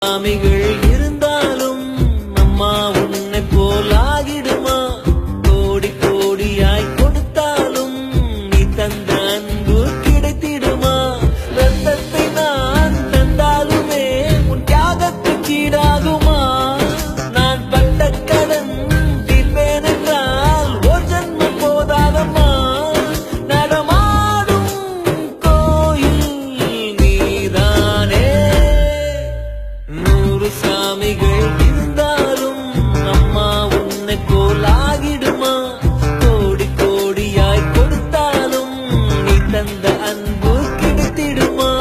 சாமிகள் இருந்தாலும் அம்மா உன்னை போலாகிடுமா? கோடி கோடியாய் கொடுத்தாலும் நீ தந்த அன்பு கிடைத்திடுமா? ரத்தத்தை நான் தந்தாலுமே உன் தியாகத்துக்கு ஈடாகுமா? நான் பட்ட கடன் தீர்ப்பேன் என்றால் ஒரு ஜன்மம் போதாதம்மா. நடமாடும் கோயில் நீதானே. 100 சாமிகள் இருந்தாலும் அம்மா உன்னை போலாகிடுமா? கோடி கோடியாய் கொடுத்தாலும் நீ தந்த அன்பு கிடைத்திடுமா?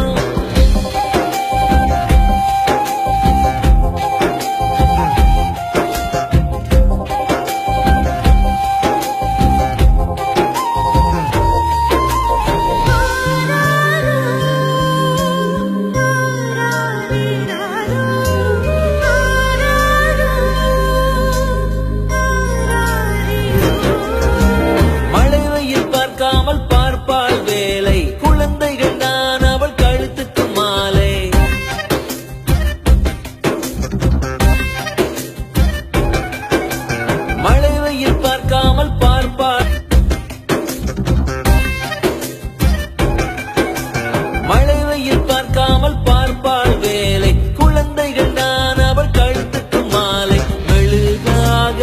மழை வெயில் பார்க்காமல் பார்ப்பாள் வேலை. குழந்தைகள் தான் அவள் கழுத்துக்கு மாலை. மழை வெயில் பார்க்காமல் பார்ப்பாள். மழை வெயில் பார்க்காமல் பார்ப்பாள் வேலை. குழந்தைகள் தான் அவள் கழுத்துக்கு மாலை. மெழுகாக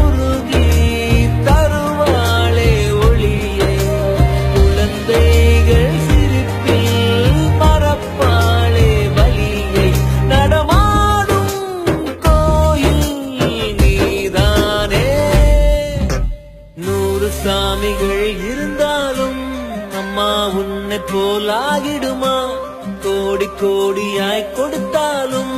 உருகி தருவாளே ஒளியை. குழந்தைகள் சிரிப்பில் மறப்பாளே வலியை. நடமாடும் கோயில் நீதானே. 100 சாமிகள் இருந்தாலும் அம்மா உன்னை போலாகிடுமா? கோடி கோடியாய் கொடுத்தாலும்